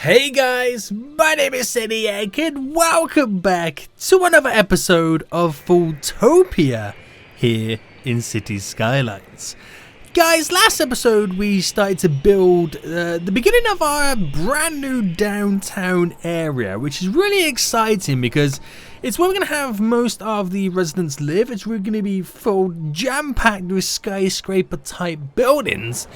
Hey guys, my name is Seniac and welcome back to another episode of FoolTopia here in City Skylines. Guys, last episode we started to build the beginning of our brand new downtown area, which is really exciting because it's where we're going to have most of the residents live. It's really going to be full jam-packed with skyscraper type buildings.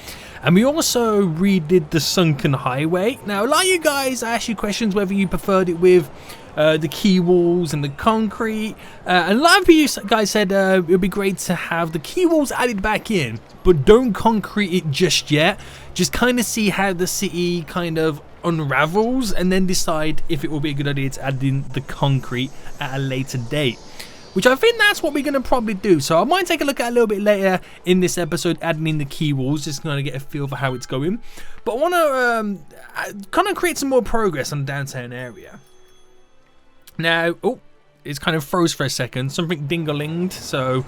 And we also redid the sunken highway. Now, a lot of you guys asked you questions whether you preferred it with the key walls and the concrete. And a lot of you guys said it would be great to have the key walls added back in, but don't concrete it just yet. Just kind of see how the city kind of unravels and then decide if it will be a good idea to add in the concrete at a later date. Which I think that's what we're going to probably do. So I might take a look at a little bit later in this episode, adding in the key walls, just going to get a feel for how it's going. But I want to kind of create some more progress on the downtown area. Now, oh, it's kind of froze for a second. Something ding-a-linged, so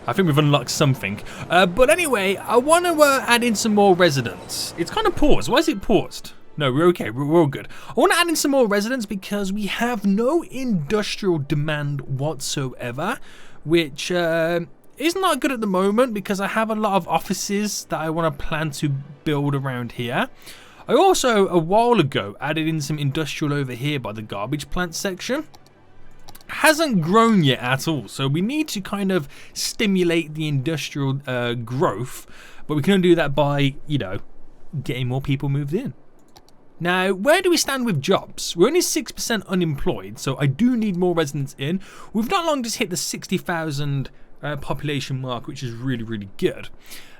I think we've unlocked something. But anyway, I want to add in some more residents. It's kind of paused. Why is it paused? No, we're okay. We're all good. I want to add in some more residents because we have no industrial demand whatsoever, which is not good at the moment because I have a lot of offices that I want to plan to build around here. I also, a while ago, added in some industrial over here by the garbage plant section. Hasn't grown yet at all, so we need to kind of stimulate the industrial growth, but we can only do that by, you know, getting more people moved in. Now, where do we stand with jobs? We're only 6% unemployed, so I do need more residents in. We've not long just hit the 60,000 population mark, which is really, really good.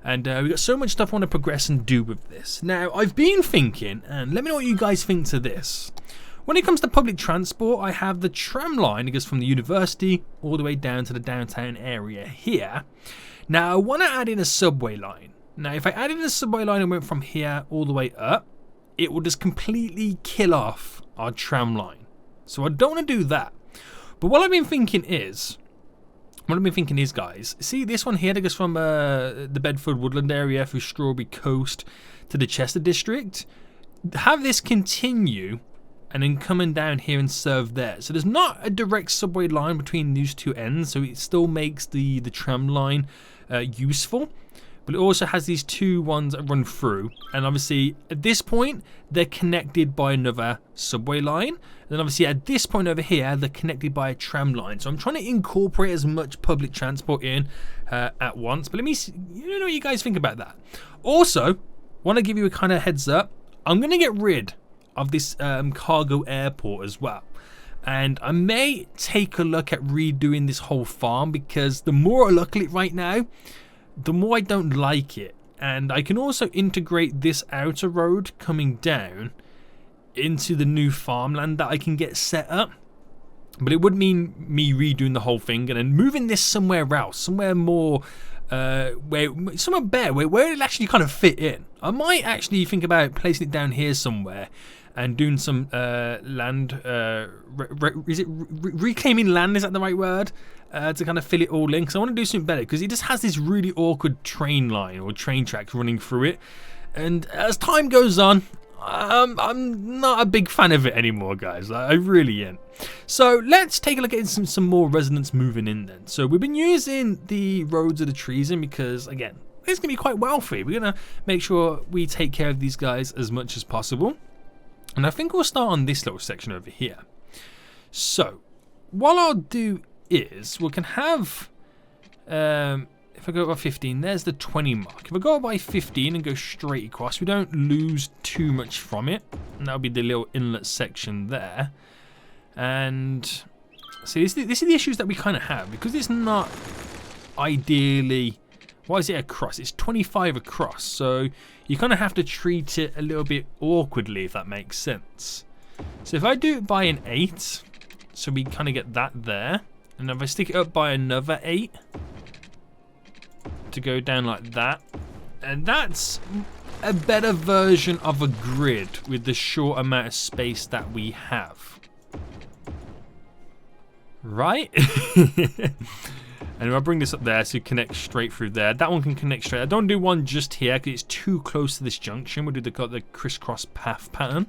And we've got so much stuff I want to progress and do with this. Now, I've been thinking, and let me know what you guys think to this. When it comes to public transport, I have the tram line that goes from the university all the way down to the downtown area here. Now, I want to add in a subway line. Now, if I added in a subway line and went from here all the way up, it will just completely kill off our tram line. So I don't want to do that. But what I've been thinking is, guys, see this one here that goes from the Bedford Woodland area through Strawberry Coast to the Chester district. Have this continue and then coming down here and serve there. So there's not a direct subway line between these two ends, so it still makes the tram line useful. But it also has these two ones that run through, and obviously at this point they're connected by another subway line. And then obviously at this point over here they're connected by a tram line. So I'm trying to incorporate as much public transport in at once. But let me see, you know what you guys think about that. Also, want to give you a kind of heads up. I'm going to get rid of this cargo airport as well. And I may take a look at redoing this whole farm because the more I look at it right now, the more I don't like it. And I can also integrate this outer road coming down into the new farmland that I can get set up. But it would mean me redoing the whole thing and then moving this somewhere else, somewhere more somewhere better, where it'll actually kind of fit in. I might actually think about placing it down here somewhere and doing some land, reclaiming land, is that the right word? To kind of fill it all in, because I want to do something better, because it just has this really awkward train line or train tracks running through it, and as time goes on, I'm not a big fan of it anymore, guys. I really ain't. So let's take a look at some more residents moving in then. So we've been using the roads of the trees in because, again, it's going to be quite wealthy. We're going to make sure we take care of these guys as much as possible. And I think we'll start on this little section over here. So what I'll do is we can have, if I go by 15, there's the 20 mark. If I go by 15 and go straight across, we don't lose too much from it. And that'll be the little inlet section there. And see, this is the issues that we kind of have because it's not ideally. Why is it across? It's 25 across, so you kind of have to treat it a little bit awkwardly, if that makes sense. So if I do it by an 8, so we kind of get that there, and if I stick it up by another 8 to go down like that, and that's a better version of a grid with the short amount of space that we have. Right? And if I bring this up there, so you connect straight through there. That one can connect straight. I don't do one just here because it's too close to this junction. We'll do the crisscross path pattern.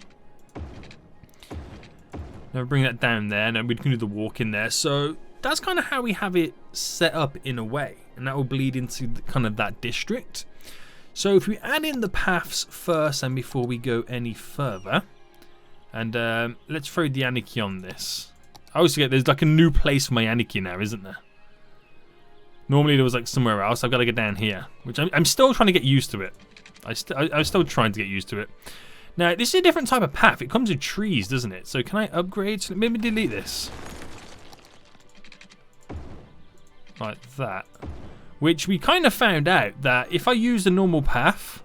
Now bring that down there, and then we can do the walk in there. So that's kind of how we have it set up in a way, and that will bleed into kind of that district. So if we add in the paths first and before we go any further, and let's throw the Anarchy on this. I always forget there's like a new place for my Anarchy now, isn't there? Normally there was like somewhere else. I've got to go down here, which I'm still trying to get used to it. I'm still trying to get used to it. Now, this is a different type of path. It comes with trees, doesn't it? So can I upgrade? So maybe delete this. Like that. Which we kind of found out that if I use the normal path,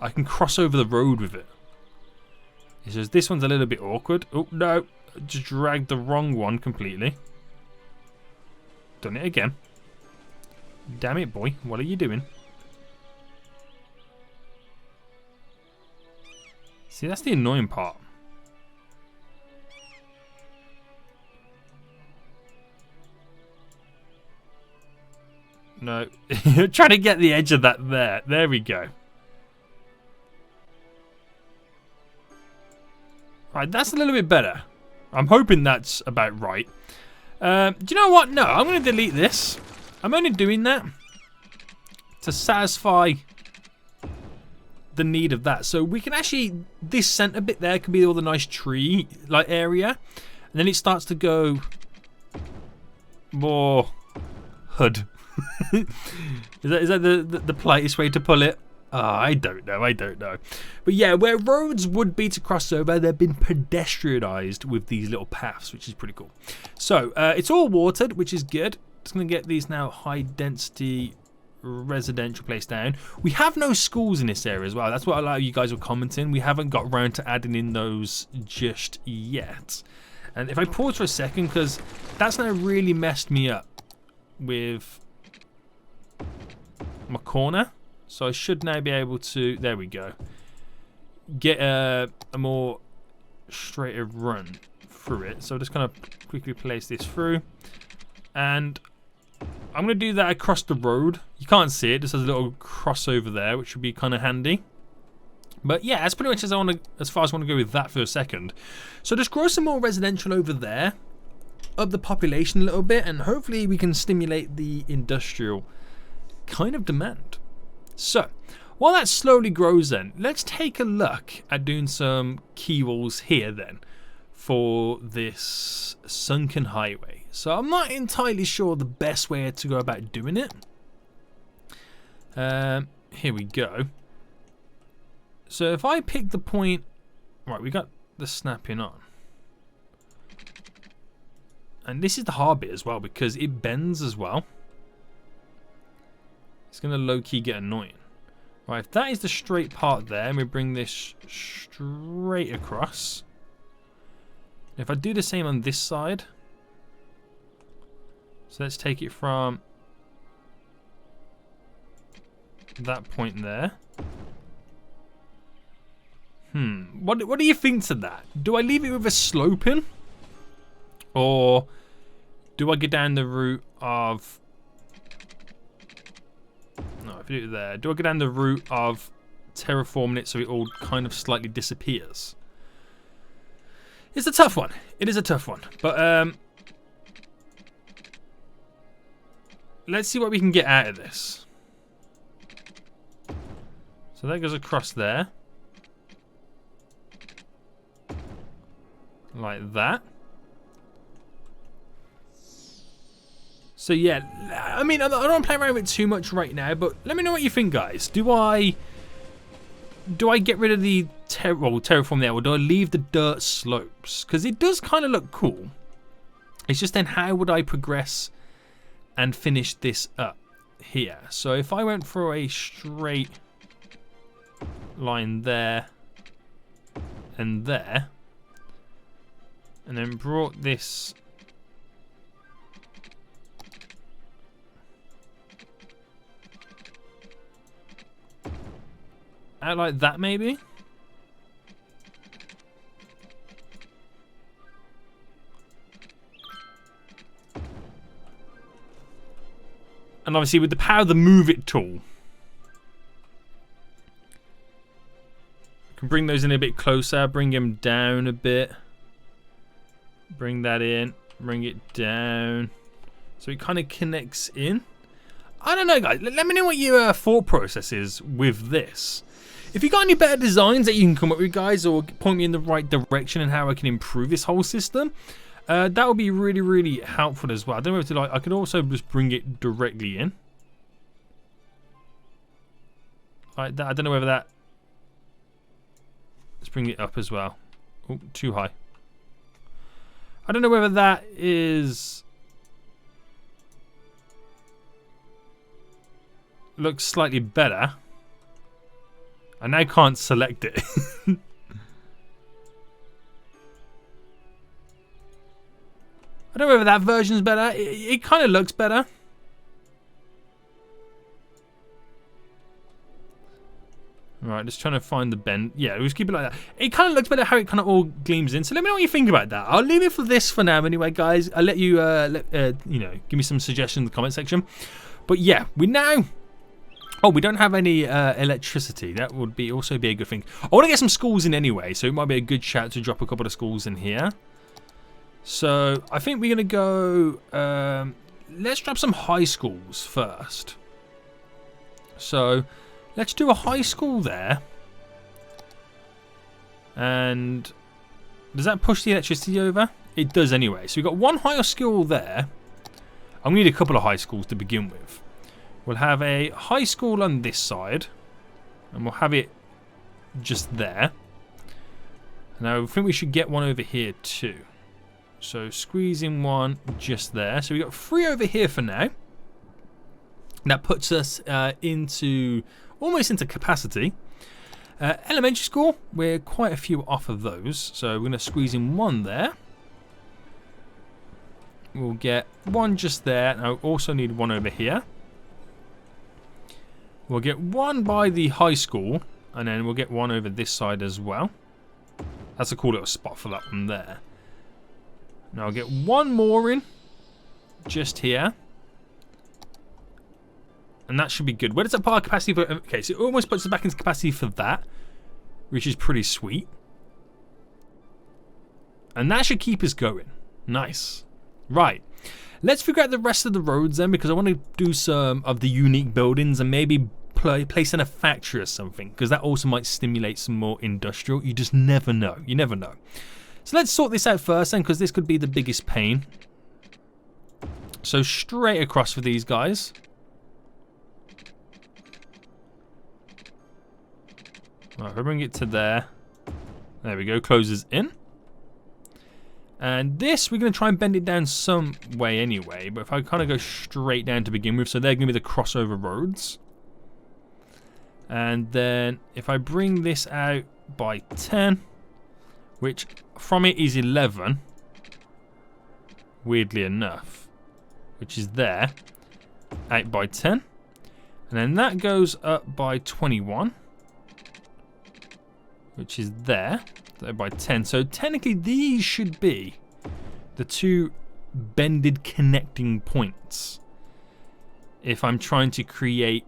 I can cross over the road with it. It's just this one's a little bit awkward. Oh, no. I just dragged the wrong one completely. Done it again. Damn it, boy. What are you doing? See, that's the annoying part. No. Trying to get the edge of that there. There we go. Right, that's a little bit better. I'm hoping that's about right. Do you know what? No, I'm going to delete this. I'm only doing that to satisfy the need of that. So we can actually, this center bit there could be all the nice tree like area, and then it starts to go more hood. Is that the politest way to pull it? I don't know. But yeah, where roads would be to cross over, they've been pedestrianized with these little paths, which is pretty cool. So it's all watered, which is good. Just going to get these now high density residential place down. We have no schools in this area as well. That's what a lot of you guys were commenting. We haven't got around to adding in those just yet. And if I pause for a second, because that's now really messed me up with my corner. So I should now be able to, there we go, get a more straighter run through it. So just kind of quickly place this through. And I'm going to do that across the road. You can't see it, just has a little crossover there, which would be kind of handy. But yeah, that's pretty much as far as I want to go with that for a second. So just grow some more residential over there, up the population a little bit, and hopefully we can stimulate the industrial kind of demand. So while that slowly grows then, let's take a look at doing some key walls here then for this sunken highway. So I'm not entirely sure the best way to go about doing it. Here we go. So if I pick the point, right, we got the snapping on. And this is the hard bit as well because it bends as well. It's going to low-key get annoying. Right, if that is the straight part there, and we bring this straight across. If I do the same on this side. So let's take it from that point there. What do you think to that? Do I leave it with a sloping? Or do I go down the route of... No, if I do it there. Do I go down the route of terraforming it so it all kind of slightly disappears? It's a tough one. It is a tough one. But let's see what we can get out of this. So that goes across there. Like that. So yeah, I mean, I don't want to play around with it too much right now, but let me know what you think, guys. Do I get rid of the terraform there, or do I leave the dirt slopes? Because it does kind of look cool. It's just then how would I progress and finish this up here? So if I went for a straight line there and there, and then brought this out like that, maybe. And obviously with the power of the move it tool, you can bring those in a bit closer, bring them down a bit. Bring that in. Bring it down. So it kind of connects in. I don't know, guys. Let me know what your thought process is with this. If you got any better designs that you can come up with, guys, or point me in the right direction and how I can improve this whole system, that would be really, really helpful as well. I don't know if to I could also just bring it directly in. Like that. I don't know whether that. Let's bring it up as well. Oh, too high. I don't know whether that is. Looks slightly better. I now can't select it. I don't know whether that version's better. It kind of looks better. Right, just trying to find the bend. Yeah, we'll just keep it like that. It kind of looks better how it kind of all gleams in. So let me know what you think about that. I'll leave it for this for now anyway, guys. I'll let you, you know, give me some suggestions in the comment section. But yeah, we now... Oh, we don't have any electricity. That would also be a good thing. I want to get some schools in anyway, so it might be a good shout to drop a couple of schools in here. So I think we're going to go... let's drop some high schools first. So let's do a high school there. And does that push the electricity over? It does anyway. So we've got one higher school there. I'm going to need a couple of high schools to begin with. We'll have a high school on this side, and we'll have it just there. And I think we should get one over here too. So squeeze in one just there. So we've got 3 over here for now. That puts us into almost into capacity. Elementary school, we're quite a few off of those. So we're going to squeeze in 1 there. We'll get 1 just there, and I also need 1 over here. We'll get 1 by the high school, and then we'll get 1 over this side as well. That's a cool little spot for that one there. Now I'll get 1 more in, just here. And that should be good. Where does that put our capacity for? Okay, so it almost puts us back into capacity for that, which is pretty sweet. And that should keep us going. Nice. Right. Let's figure out the rest of the roads then, because I want to do some of the unique buildings and maybe place in a factory or something, because that also might stimulate some more industrial. You just never know. You never know. So let's sort this out first then, because this could be the biggest pain. So straight across for these guys. Right, if I bring it to there. There we go, closes in. And this, we're going to try and bend it down some way anyway. But if I kind of go straight down to begin with, so they're going to be the crossover roads. And then if I bring this out by 10, which from it is 11, weirdly enough, which is there, out by 10. And then that goes up by 21, which is there. By 10. So technically these should be the 2 bended connecting points if I'm trying to create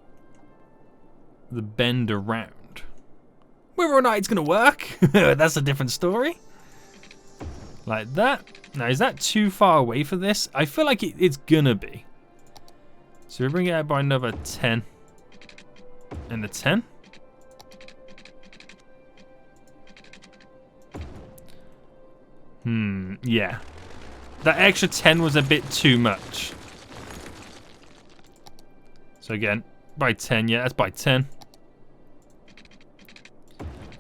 the bend around. Whether or not it's going to work, that's a different story. Like that. Now, is that too far away for this? I feel like it's going to be. So we bring it out by another 10 and a 10. Yeah. That extra 10 was a bit too much. So again, by 10, yeah, that's by 10.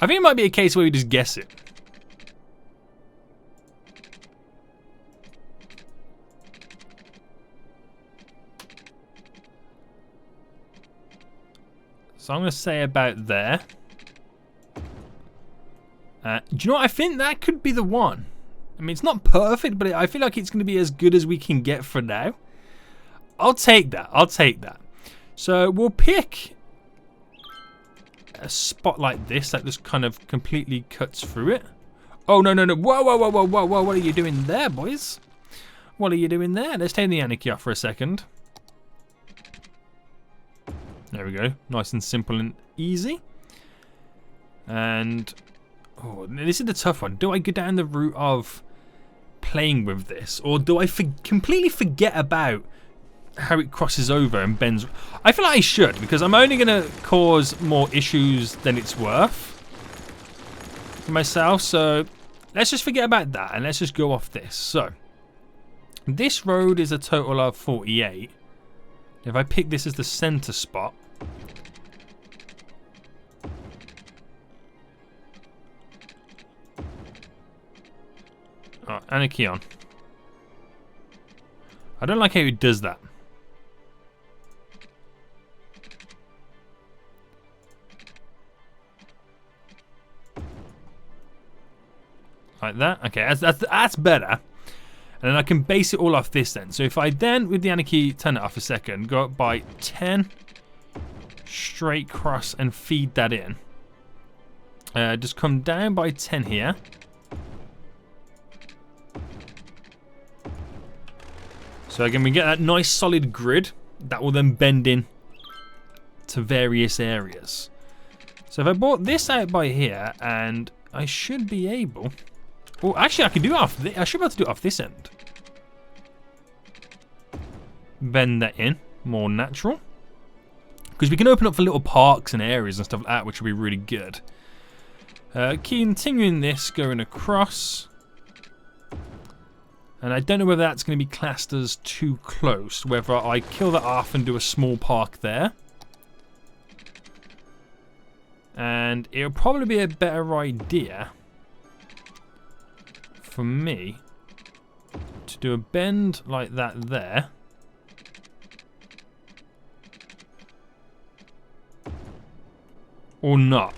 I think it might be a case where we just guess it. So I'm going to say about there. Do you know what? I think that could be the one. I mean, it's not perfect, but I feel like it's going to be as good as we can get for now. I'll take that. I'll take that. So we'll pick a spot like this that just kind of completely cuts through it. Oh, no, no, no. Whoa, whoa, whoa, whoa, whoa, whoa. What are you doing there, boys? What are you doing there? Let's take the anarchy off for a second. There we go. Nice and simple and easy. And... oh, this is the tough one. Do I go down the route of playing with this, or do I completely forget about how it crosses over and bends? I feel like I should, because I'm only going to cause more issues than it's worth for myself. So let's just forget about that and let's just go off this. So this road is a total of 48. If I pick this as the center spot, oh, and a key on. I don't like how it does that. Like that. Okay, that's better. And then I can base it all off this then. So if I then, with the anarchy, turn it off a second, go up by 10, straight cross and feed that in. Just come down by 10 here. So again, we get that nice solid grid that will then bend in to various areas. So if I brought this out by here, and I should be able... Well, actually, I can do it off. I should be able to do it off this end. Bend that in, more natural, because we can open up for little parks and areas and stuff like that, which will be really good. Continuing this, going across, and I don't know whether that's going to be classed as too close. Whether I kill that off and do a small park there, and it'll probably be a better idea for me to do a bend like that there, or not,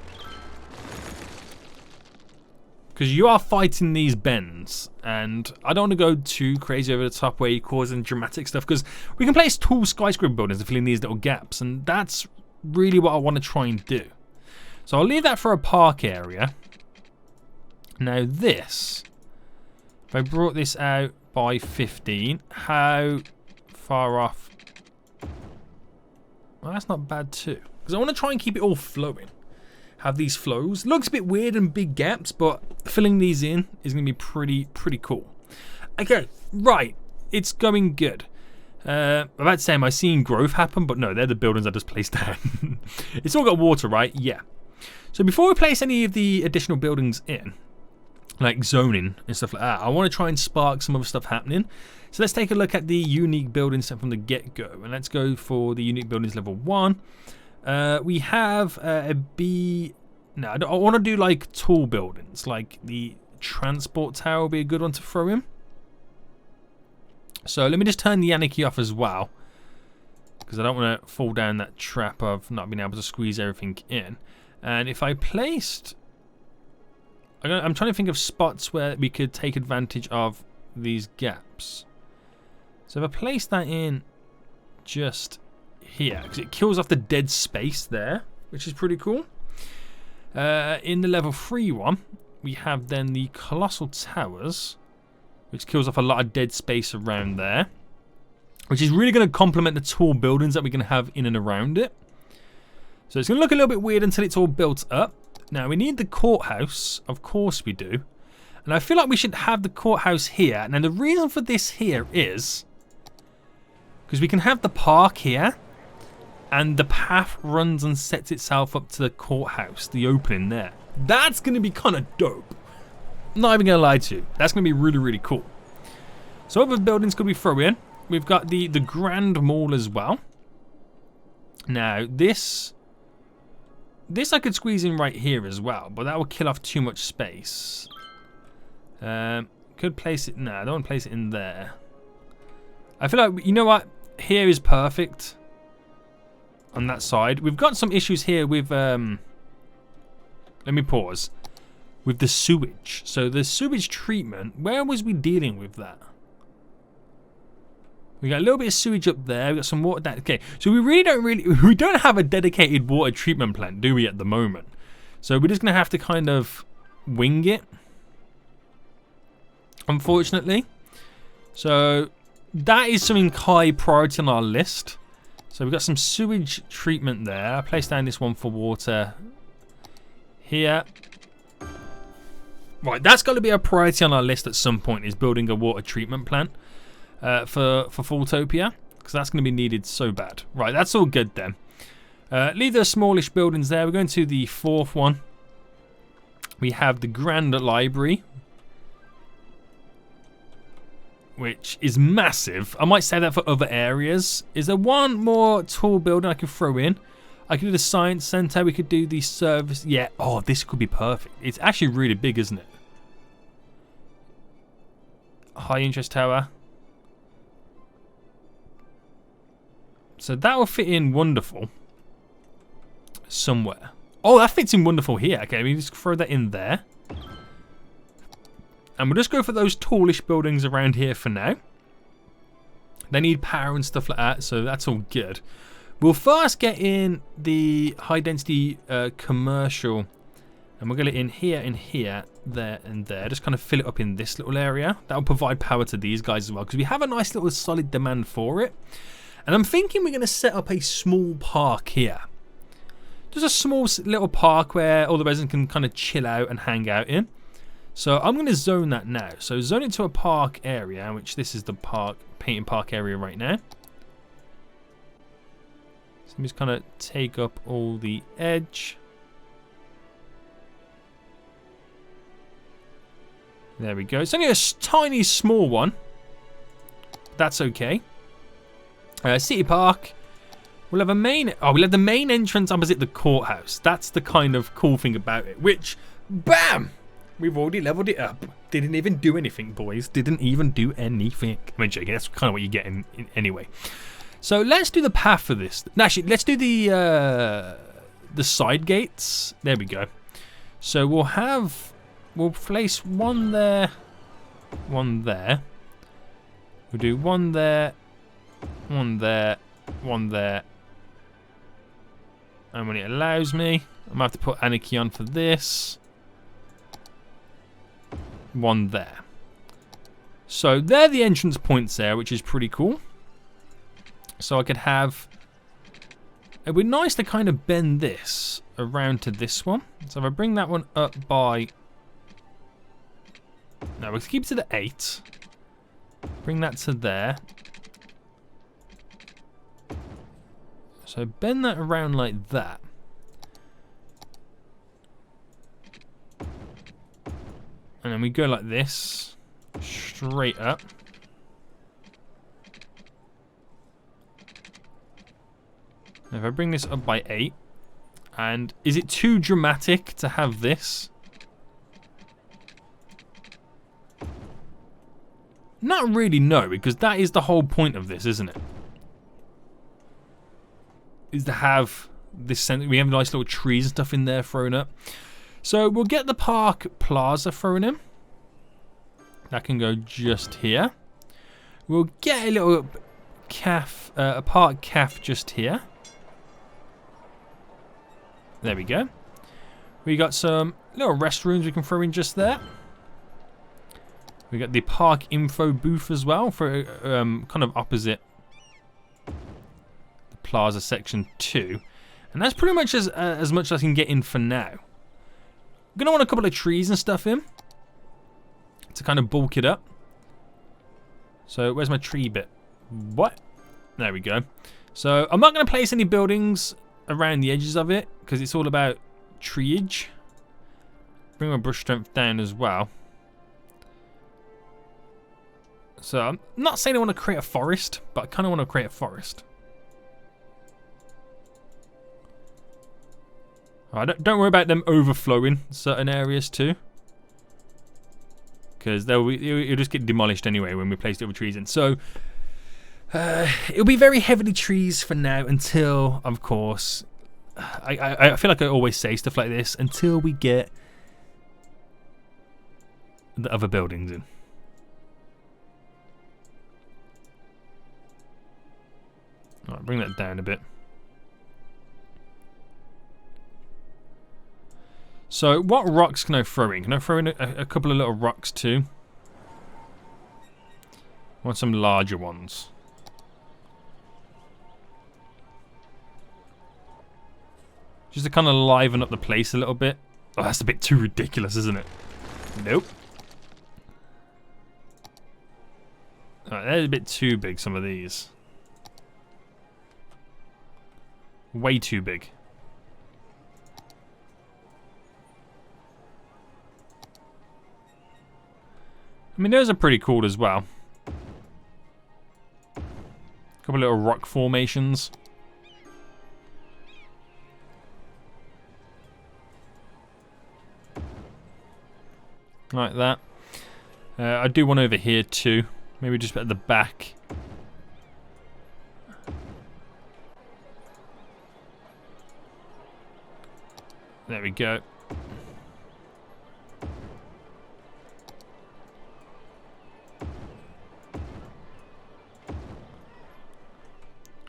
because you are fighting these bends and I don't want to go too crazy over the top where you're causing dramatic stuff, because we can place tall skyscraper buildings and fill in these little gaps, and that's really what I want to try and do. So I'll leave that for a park area. Now this, if I brought this out by 15, how far off? Well, that's not bad too, because I want to try and keep it all flowing. Have these flows. Looks a bit weird and big gaps, but filling these in is going to be pretty cool. Okay, right, it's going good. I'm about to say, am I seeing growth happen? But no, they're the buildings I just placed down. It's all got water, right? Yeah. So before we place any of the additional buildings in, like zoning and stuff like that, I want to try and spark some other stuff happening. So let's take a look at the unique buildings from the get-go, and let's go for the unique buildings level 1. We have a B. No, I want to do like tall buildings, like the transport tower will be a good one to throw in. So let me just turn the anarchy off as well, because I don't want to fall down that trap of not being able to squeeze everything in. And if I placed, I'm trying to think of spots where we could take advantage of these gaps. So if I place that in just here, because it kills off the dead space there, which is pretty cool. In the level 3 one, we have then the colossal towers, which kills off a lot of dead space around there, which is really going to complement the tall buildings that we're going to have in and around it. So it's going to look a little bit weird until it's all built up. Now we need the courthouse, of course we do, and I feel like we should have the courthouse here. Now the reason for this here is because we can have the park here, and the path runs and sets itself up to the courthouse, the opening there. That's going to be kind of dope. Not even going to lie to you. That's going to be really cool. So other buildings could we throw in? We've got the Grand Mall as well. Now this I could squeeze in right here as well, but that will kill off too much space. Could place it, no, I don't want to place it in there. I feel like, you know what, here is perfect. On that side, we've got some issues here with let me pause, with the sewage. So the sewage treatment, where was we dealing with that? We got a little bit of sewage up there, we got some water down. Okay, so we don't have a dedicated water treatment plant, do we, at the moment? So we're just gonna have to kind of wing it, unfortunately. So that is something high priority on our list. So we've got some sewage treatment there. I placed down this one for water here. Right, that's got to be a priority on our list at some point, is building a water treatment plant for FoolTopia, because that's going to be needed so bad. Right, that's all good then. Leave the smallish buildings there. We're going to the fourth one. We have the Grand Library, which is massive. I might say that for other areas. Is there one more tall building I can throw in? I could do the Science Centre. We could do the service. Yeah. Oh, this could be perfect. It's actually really big, isn't it? High interest tower. So that will fit in wonderful somewhere. Oh, that fits in wonderful here. Okay, we just throw that in there. And we'll just go for those tallish buildings around here for now. They need power and stuff like that, so that's all good. We'll first get in the high density commercial, and we'll get it in here, there and there. Just kind of fill it up in this little area. That will provide power to these guys as well, because we have a nice little solid demand for it. And I'm thinking we're going to set up a small park here. Just a small little park where all the residents can kind of chill out and hang out in. So I'm going to zone that now. So zone it to a park area, which this is the park, painting park area right now. So let me just kind of take up all the edge. There we go. It's only a tiny small one. That's okay. City Park. We'll have a main. Oh, we'll have the main entrance opposite the courthouse. That's the kind of cool thing about it. Which, bam! We've already leveled it up. Didn't even do anything, boys. Didn't even do anything. I mean, joking. That's kind of what you get in anyway. So let's do the path for this. Actually, let's do the side gates. There we go. So we'll place one there, one there. We'll do one there, one there, one there. And when it allows me, I'm going to have to put Anarchy on for this. One there. So they're the entrance points there, which is pretty cool. So I could have... It would be nice to kind of bend this around to this one. So if I bring that one up by... No, we'll keep it to the 8. Bring that to there. So bend that around like that. And then we go like this, straight up. Now if I bring this up by 8, and is it too dramatic to have this? Not really, no, because that is the whole point of this, isn't it? Is to have this center. We have nice little trees and stuff in there thrown up. So we'll get the park plaza thrown in. That can go just here. We'll get a little a park cafe just here. There we go. We got some little restrooms we can throw in just there. We got the park info booth as well for kind of opposite the plaza section 2. And that's pretty much as much as I can get in for now. I'm going to want a couple of trees and stuff in to kind of bulk it up. So where's my tree bit? What? There we go. So I'm not going to place any buildings around the edges of it because it's all about treeage. Bring my brush strength down as well. So I'm not saying I want to create a forest, but I kind of want to create a forest. Alright, don't worry about them overflowing certain areas too, because it'll just get demolished anyway when we place the other trees in. So it'll be very heavily trees for now until, of course, I feel like I always say stuff like this, until we get the other buildings in. Alright, bring that down a bit. So what rocks can I throw in? Can I throw in a couple of little rocks too? I want some larger ones. Just to kind of liven up the place a little bit. Oh, that's a bit too ridiculous, isn't it? Nope. Alright, they're a bit too big, some of these. Way too big. I mean, those are pretty cool as well. Couple little rock formations. Like that. I do one over here too. Maybe just at the back. There we go.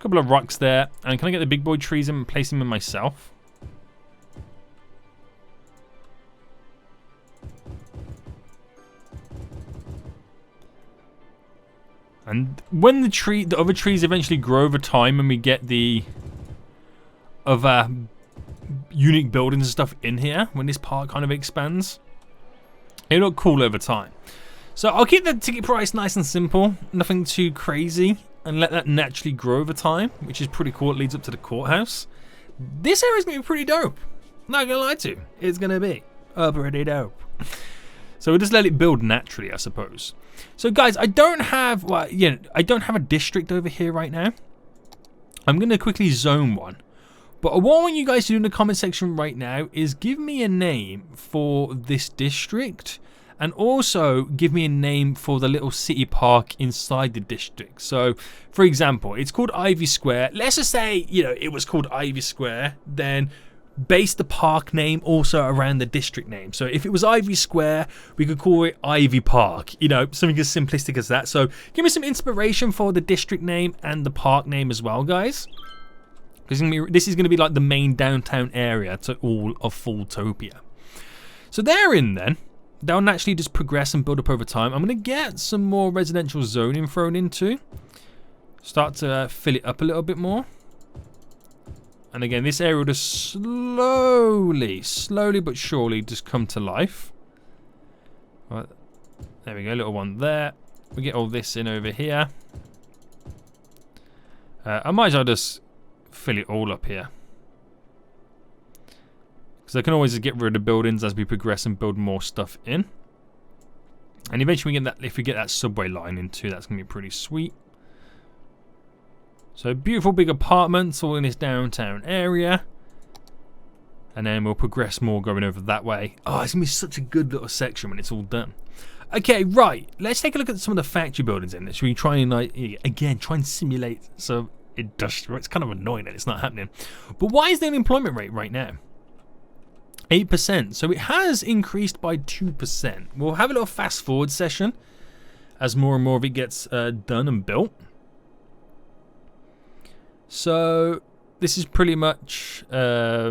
Couple of rocks there. And can I get the big boy trees in and place them in myself? And when the other trees eventually grow over time and we get the other unique buildings and stuff in here, when this park kind of expands, it'll look cool over time. So I'll keep the ticket price nice and simple, nothing too crazy, and let that naturally grow over time, which is pretty cool. It leads up to the courthouse. This area's going to be pretty dope. Not going to lie to you. It's going to be pretty dope. So we'll just let it build naturally, I suppose. So guys, I don't have, well, yeah, I don't have a district over here right now. I'm going to quickly zone one. But what I want you guys to do in the comment section right now is give me a name for this district. And also give me a name for the little city park inside the district. So, for example, it's called Ivy Square. Let's just say, you know, it was called Ivy Square. Then base the park name also around the district name. So if it was Ivy Square, we could call it Ivy Park. You know, something as simplistic as that. So give me some inspiration for the district name and the park name as well, guys. Because this is going to be like the main downtown area to all of FoolTopia. So therein then, they'll naturally just progress and build up over time. I'm going to get some more residential zoning thrown into. Start to fill it up a little bit more. And again, this area will just slowly but surely just come to life. Right, there we go, little one there. We get all this in over here. I might as well just fill it all up here. Because I can always just get rid of buildings as we progress and build more stuff in. And eventually we get that, if we get that subway line in too, that's going to be pretty sweet. So beautiful big apartments all in this downtown area. And then we'll progress more going over that way. Oh, it's going to be such a good little section when it's all done. Okay, right. Let's take a look at some of the factory buildings in this. Should we try and, like, again, try and simulate some industrial? It's kind of annoying that it's not happening. But why is the unemployment rate right now 8%? So it has increased by 2%. We'll have a little fast forward session as more and more of it gets done and built. So this is pretty much, I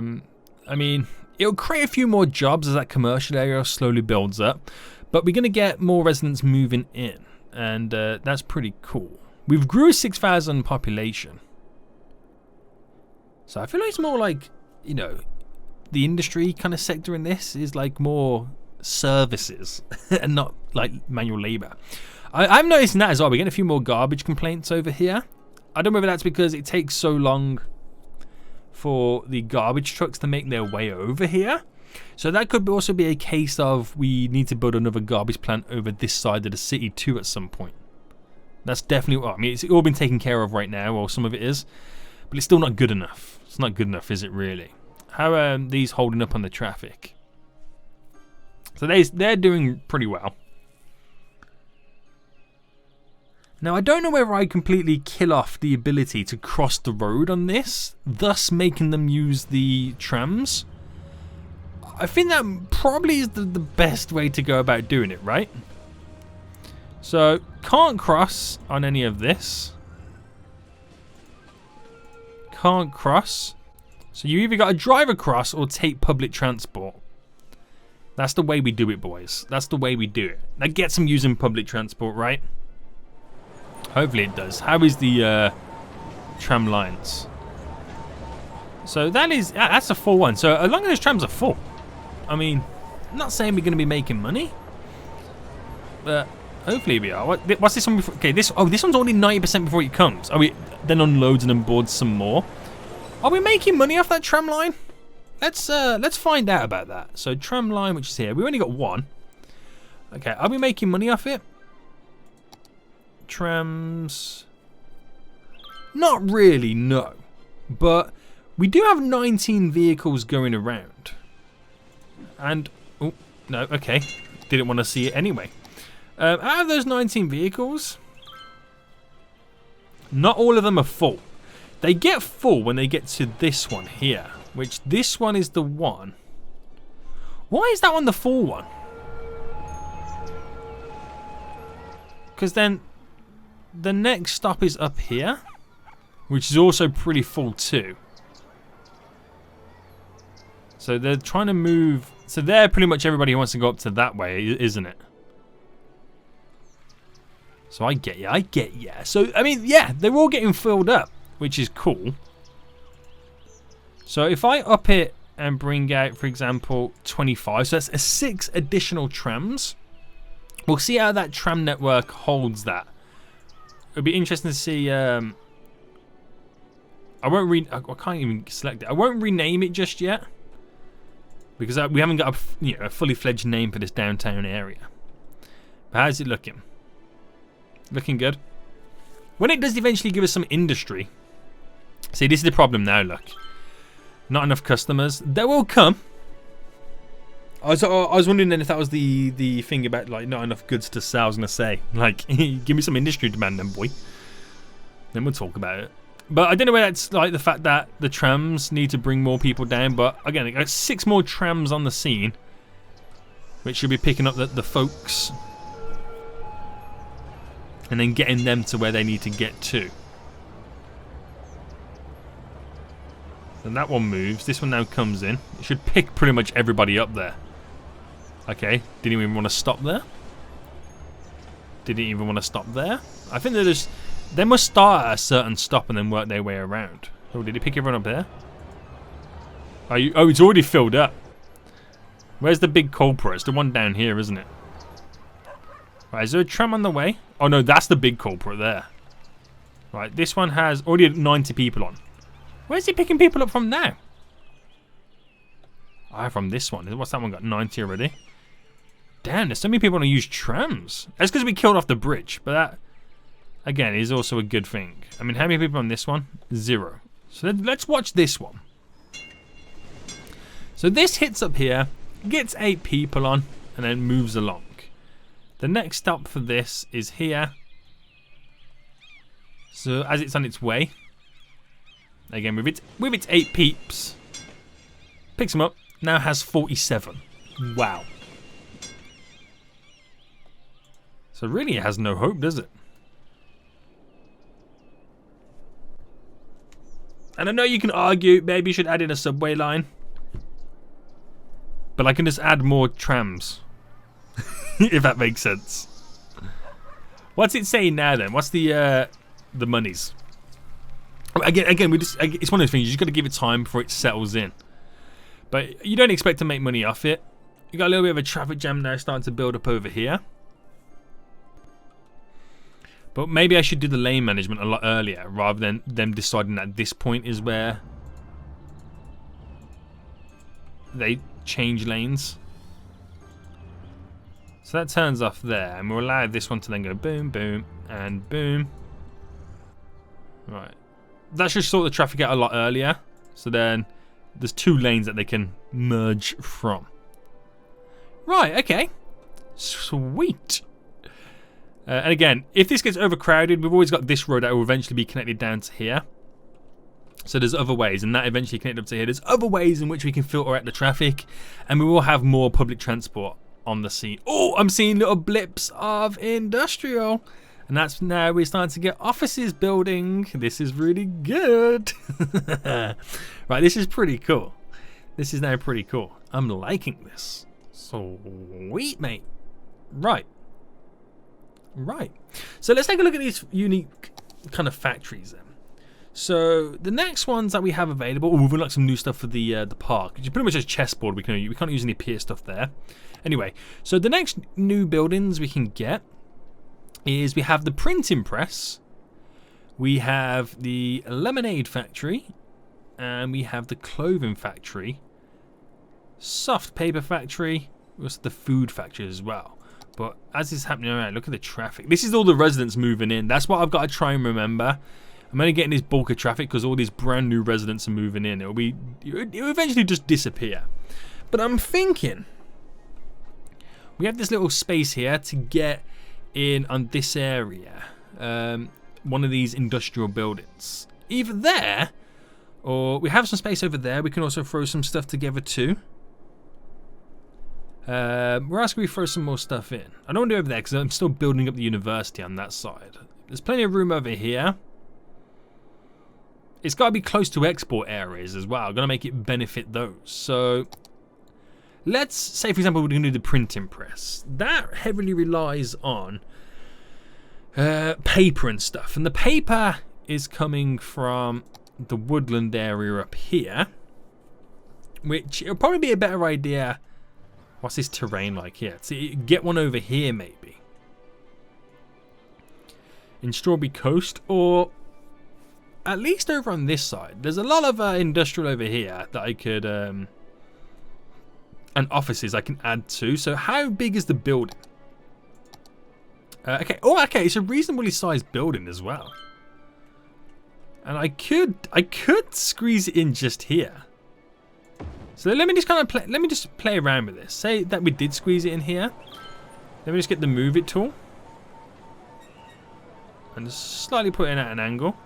mean, it'll create a few more jobs as that commercial area slowly builds up. But we're going to get more residents moving in. And that's pretty cool. We've grew 6,000 population. So I feel like it's more like, you know, the industry kind of sector in this is like more services and not like manual labor. I'm noticing that as well. We're getting a few more garbage complaints over here. I don't know whether that's because it takes so long for the garbage trucks to make their way over here. So that could also be a case of we need to build another garbage plant over this side of the city too at some point. That's definitely, well, I mean, it's all been taken care of right now, or some of it is, but it's still not good enough. It's not good enough, is it really? How are these holding up on the traffic? So they're doing pretty well. Now, I don't know whether I completely kill off the ability to cross the road on this, thus making them use the trams. I think that probably is the best way to go about doing it, right? So, can't cross on any of this. Can't cross. So you either got to drive across or take public transport. That's the way we do it, boys. That's the way we do it. That gets them using public transport, right? Hopefully it does. How is the tram lines? So that's a full one. So as long as those trams are full, I mean, I'm not saying we're going to be making money, but hopefully we are. What's this one before? Okay, this one's only 90% before it comes. Are we then unloads and onboards some more? Are we making money off that tram line? Let's find out about that. So tram line, which is here, we only got one. Okay, are we making money off it? Trams, not really, no. But we do have 19 vehicles going around. And, oh, no, okay. Didn't want to see it anyway. Out of those 19 vehicles, not all of them are full. They get full when they get to this one here, which this one is the one. Why is that one the full one? Because then the next stop is up here, which is also pretty full too. So they're trying to move. So there, pretty much everybody wants to go up to that way, isn't it? So I get you. So, I mean, yeah, they're all getting filled up, which is cool. So if I up it and bring out, for example, 25, so that's 6 additional trams. We'll see how that tram network holds that. It'll be interesting to see. I can't even select it. I won't rename it just yet because we haven't got a fully fledged name for this downtown area. But how's it looking? Looking good. When it does eventually give us some industry. See, this is the problem now. Look, not enough customers. They will come. I was wondering then if that was the thing about like not enough goods to sell. I was gonna say like give me some industry demand then, boy. Then we'll talk about it. But I don't know whether that's like the fact that the trams need to bring more people down. But again, got 6 more trams on the scene, which should be picking up the folks and then getting them to where they need to get to. And that one moves. This one now comes in. It should pick pretty much everybody up there. Okay, didn't even want to stop there. Didn't even want to stop there. I think they must start at a certain stop and then work their way around. Oh, did he pick everyone up there? Oh, it's already filled up. Where's the big culprit? It's the one down here, isn't it? Right, is there a tram on the way? Oh no, that's the big culprit there. Right, this one has already 90 people on. Where's he picking people up from now? Ah, from this one. What's that one got? 90 already. Damn, there's so many people want to use trams. That's because we killed off the bridge, but that, again, is also a good thing. I mean, how many people on this one? 0. So let's watch this one. So this hits up here, gets 8 people on, and then moves along. The next stop for this is here. So as it's on its way, again with its 8 peeps, picks them up. Now has 47. Wow. So really, it has no hope, does it? And I know you can argue maybe you should add in a subway line, but I can just add more trams, if that makes sense. What's it saying now then? What's the monies? Again, it's one of those things. You just got to give it time before it settles in. But you don't expect to make money off it. You got a little bit of a traffic jam now starting to build up over here. But maybe I should do the lane management a lot earlier rather than them deciding that this point is where they change lanes. So that turns off there, and we'll allow this one to then go boom, boom, and boom. Right. That should sort the traffic out a lot earlier. So then there's 2 lanes that they can merge from. Right, okay. Sweet. And again, if this gets overcrowded, we've always got this road that will eventually be connected down to here. So there's other ways, and that eventually connected up to here. There's other ways in which we can filter out the traffic, and we will have more public transport on the scene. Oh, I'm seeing little blips of industrial. And that's now we're starting to get offices building. This is really good. Right, this is pretty cool. This is now pretty cool. I'm liking this. Sweet, mate. Right. So let's take a look at these unique kind of factories then. So the next ones that we have available, we've got some new stuff for the park. It's pretty much just chessboard. We can't use any pier stuff there. Anyway, so the next new buildings we can get is we have the printing press, we have the lemonade factory, and we have the clothing factory, soft paper factory, also the food factory as well. But as is happening around, look at the traffic. This is all the residents moving in. That's what I've got to try and remember. I'm only getting this bulk of traffic because all these brand new residents are moving in. It'll eventually just disappear. But I'm thinking we have this little space here to get in on this area. One of these industrial buildings. Either there, or we have some space over there. We can also throw some stuff together too. Where else can we throw some more stuff in? I don't want to do over there because I'm still building up the university on that side. There's plenty of room over here. It's got to be close to export areas as well. I'm going to make it benefit those. So let's say, for example, we're going to do the printing press. That heavily relies on paper and stuff. And the paper is coming from the woodland area up here. Which it'll probably be a better idea. What's this terrain like here? See, get one over here maybe. In Strawberry Coast, or at least over on this side. There's a lot of industrial over here that I could, and offices I can add to. So how big is the building? Okay. Oh, okay. It's a reasonably sized building as well. And I could squeeze it in just here. So let me just kind of play around with this. Say that we did squeeze it in here. Let me just get the move it tool and just slightly put it at an angle.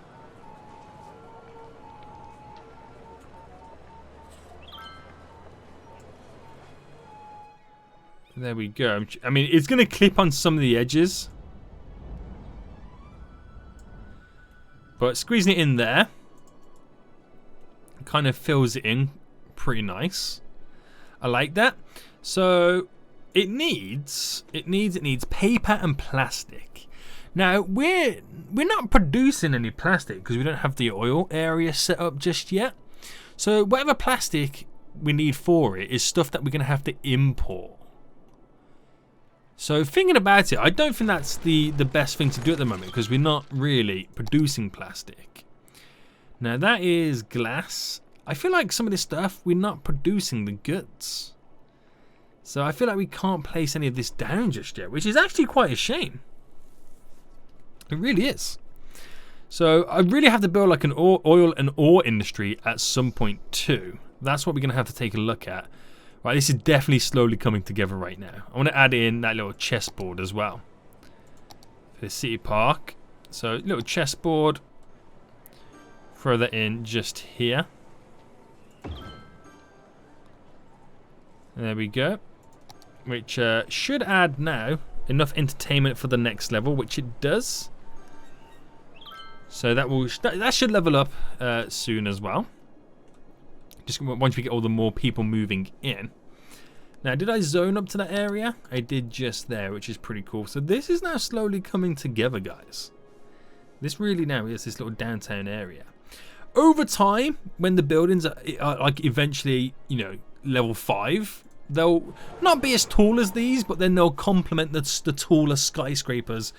There we go. I mean, it's going to clip on some of the edges. But squeezing it in there kind of fills it in pretty nice. I like that. So it needs paper and plastic. Now we're not producing any plastic because we don't have the oil area set up just yet. So whatever plastic we need for it is stuff that we're going to have to import. So thinking about it, I don't think that's the best thing to do at the moment because we're not really producing plastic. Now that is glass. I feel like some of this stuff, we're not producing the goods. So I feel like we can't place any of this down just yet, which is actually quite a shame. It really is. So I really have to build like an oil and ore industry at some point too. That's what we're going to have to take a look at. Right, this is definitely slowly coming together right now. I want to add in that little chessboard as well. For the city park. So little chessboard. Throw that in just here. There we go. Which should add now enough entertainment for the next level, which it does. So that should level up soon as well. Just once we get all the more people moving in. Now, did I zone up to that area? I did just there, which is pretty cool. So this is now slowly coming together, guys. This really now is this little downtown area. Over time, when the buildings are like eventually, you know, level 5, they'll not be as tall as these, but then they'll complement the taller skyscrapers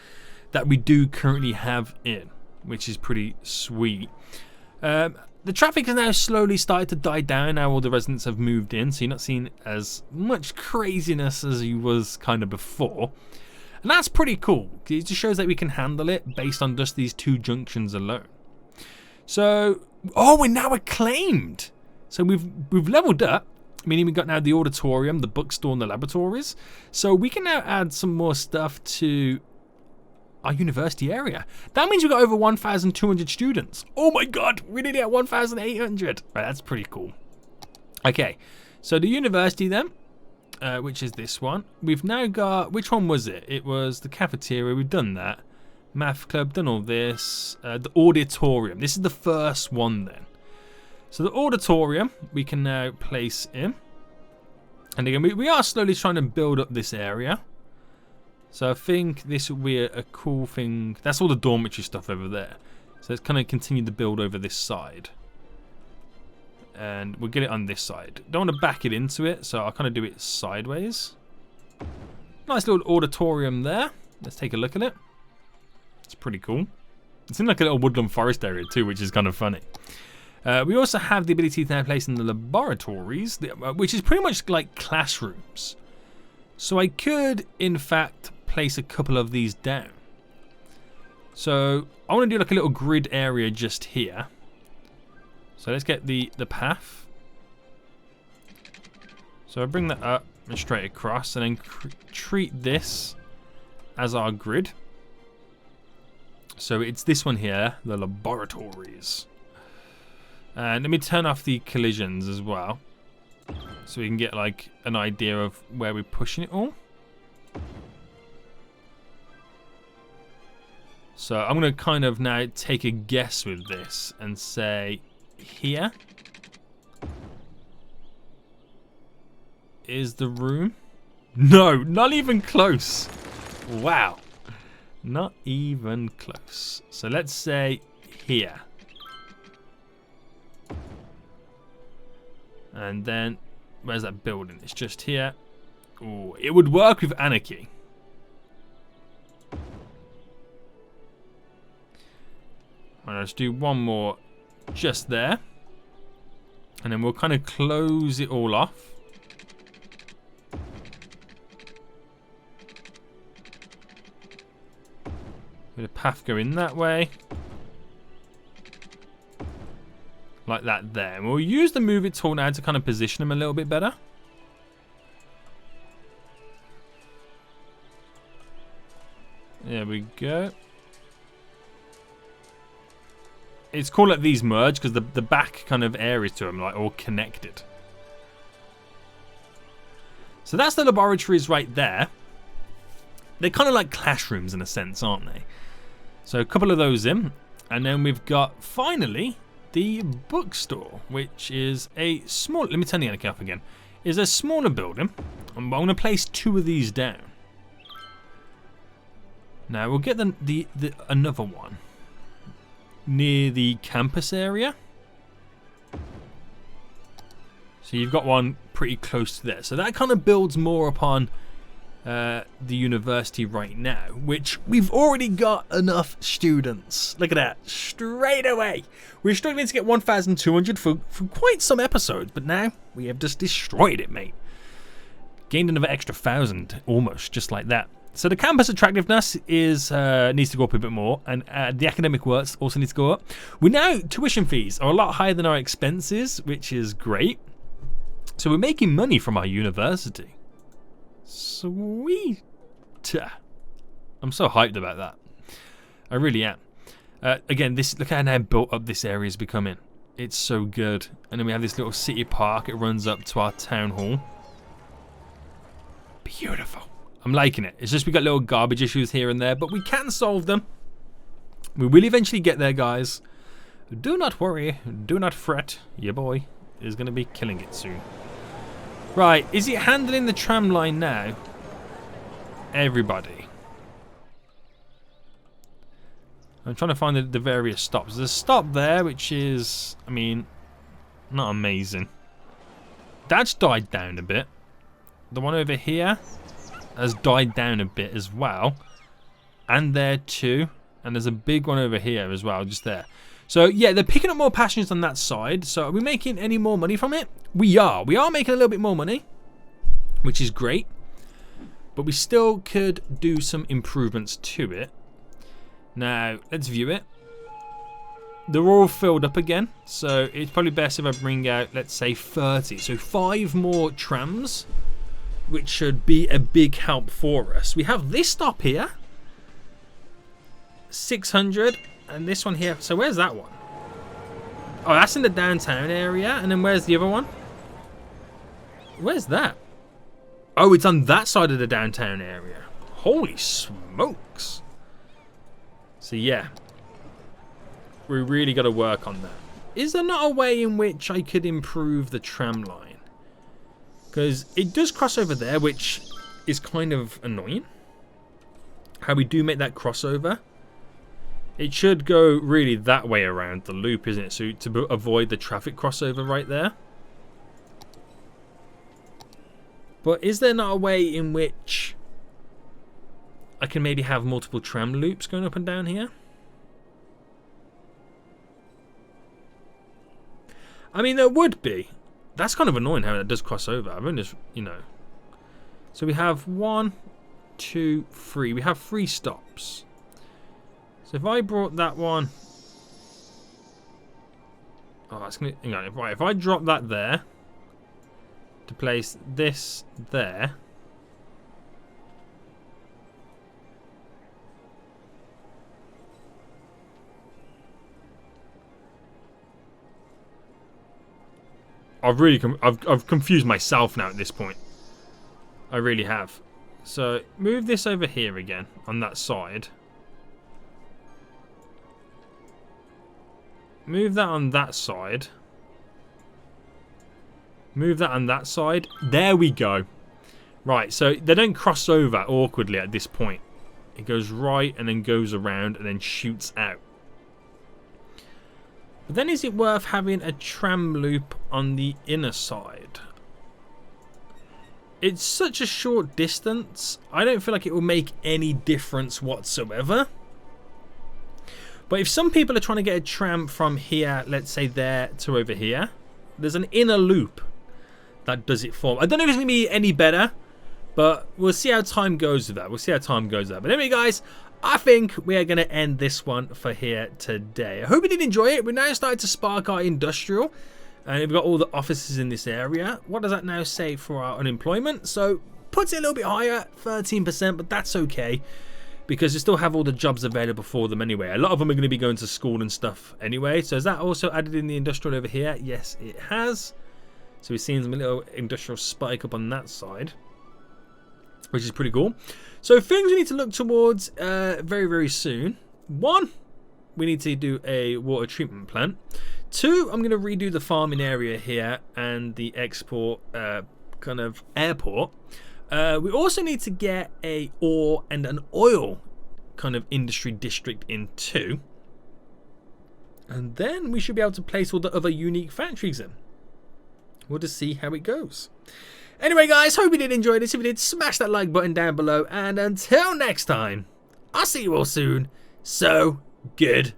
that we do currently have in, which is pretty sweet. The traffic has now slowly started to die down now all the residents have moved in, so you're not seeing as much craziness as you was kind of before. And that's pretty cool. It just shows that we can handle it based on just these 2 junctions alone. So, oh, we're now acclaimed. So we've leveled up, meaning we've got now the Auditorium, the Bookstore, and the Laboratories. So we can now add some more stuff to our university area. That means we've got over 1,200 students. Oh my god, we did it at 1,800. Right, that's pretty cool. Okay, so the university then, which is this one. We've now got, which one was it? It was the cafeteria, we've done that. Math club, done all this. The auditorium, this is the first one then. So the auditorium, we can now place in. And again, we are slowly trying to build up this area. So I think this will be a cool thing. That's all the dormitory stuff over there. So let's kind of continue the build over this side. And we'll get it on this side. Don't want to back it into it, so I'll kind of do it sideways. Nice little auditorium there. Let's take a look at it. It's pretty cool. It's in like a little woodland forest area too, which is kind of funny. We also have the ability to now place in the laboratories, which is pretty much like classrooms. So I could, in fact, place a couple of these down. So I want to do like a little grid area just here. So let's get the path. So I bring that up and straight across, and then treat this as our grid. So it's this one here, the laboratories. And let me turn off the collisions as well, so we can get like an idea of where we're pushing it all. So I'm going to kind of now take a guess with this and say here is the room. No, not even close. Wow. Not even close. So let's say here. And then, where's that building? It's just here. Ooh, it would work with Anarchy. Alright, let's do one more just there. And then we'll kind of close it all off. With a path going that way. Like that there. And we'll use the move it tool now to kind of position them a little bit better. There we go. It's cool that these merge because the back kind of areas to them are like all connected. So that's the laboratories right there. They're kind of like classrooms in a sense, aren't they? So a couple of those in. And then we've got, finally, the bookstore, which is a small... Let me turn the anarchy up again. Is a smaller building. I'm going to place 2 of these down. Now, we'll get the another one near the campus area. So you've got one pretty close to there. So that kind of builds more upon the university right now, which we've already got enough students. Look at that, straight away. We're struggling to get 1,200 for quite some episodes, but now we have just destroyed it, mate. Gained another extra 1,000, almost, just like that. So the campus attractiveness is needs to go up a bit more, and the academic works also needs to go up. We now, tuition fees are a lot higher than our expenses, which is great. So we're making money from our university. Sweet. I'm so hyped about that. I really am. Again, look how now built up this area is becoming. It's so good. And then we have this little city park. It runs up to our town hall. Beautiful. I'm liking it. It's just we got little garbage issues here and there, but we can solve them. We will eventually get there, guys. Do not worry. Do not fret. Your boy is going to be killing it soon. Right, is it handling the tram line now? Everybody. I'm trying to find the various stops. There's a stop there, which is, I mean, not amazing. That's died down a bit. The one over here has died down a bit as well. And there too. And there's a big one over here as well, just there. So yeah, they're picking up more passengers on that side. So are we making any more money from it? We are. We are making a little bit more money, which is great. But we still could do some improvements to it. Now, let's view it. They're all filled up again. So it's probably best if I bring out, let's say, 30. So 5 more trams, which should be a big help for us. We have this stop here. 600. And this one here. So where's that one? Oh, that's in the downtown area. And then where's the other one? Where's that? Oh, it's on that side of the downtown area. Holy smokes. So yeah. We really got to work on that. Is there not a way in which I could improve the tram line? Because it does cross over there, which is kind of annoying. How we do make that crossover It should go really that way around the loop, isn't it? So to avoid the traffic crossover right there. But is there not a way in which I can maybe have multiple tram loops going up and down here? I mean, there would be. That's kind of annoying how it does cross over. I've only just, you know. So we have 1, 2, 3. We have 3 stops. So if I brought that one. Oh, that's gonna. Hang on. Right, if I drop that there to place this there. I've confused myself now at this point. I really have. So move this over here again on that side. Move that on that side. Move that on that side. There we go. Right, so they don't cross over awkwardly at this point. It goes right and then goes around and then shoots out. But then is it worth having a tram loop on the inner side? It's such a short distance. I don't feel like it will make any difference whatsoever. But if some people are trying to get a tram from here, let's say there to over here, there's an inner loop that does it for me. I don't know if it's going to be any better, but we'll see how time goes with that. But anyway, guys, I think we are going to end this one for here today. I hope you did enjoy it. We're now starting to spark our industrial. And we've got all the offices in this area. What does that now say for our unemployment? So puts it a little bit higher, 13%, but that's okay. Because we still have all the jobs available for them anyway. A lot of them are going to be going to school and stuff anyway. So is that also added in the industrial over here? Yes, it has. So we're seeing some little industrial spike up on that side, which is pretty cool. So things we need to look towards very, very soon. 1, we need to do a water treatment plant. 2, I'm going to redo the farming area here and the export kind of airport. We also need to get a ore and an oil kind of industry district in too. And then we should be able to place all the other unique factories in. We'll just see how it goes. Anyway, guys, hope you did enjoy this. If you did, smash that like button down below. And until next time, I'll see you all soon. So, good.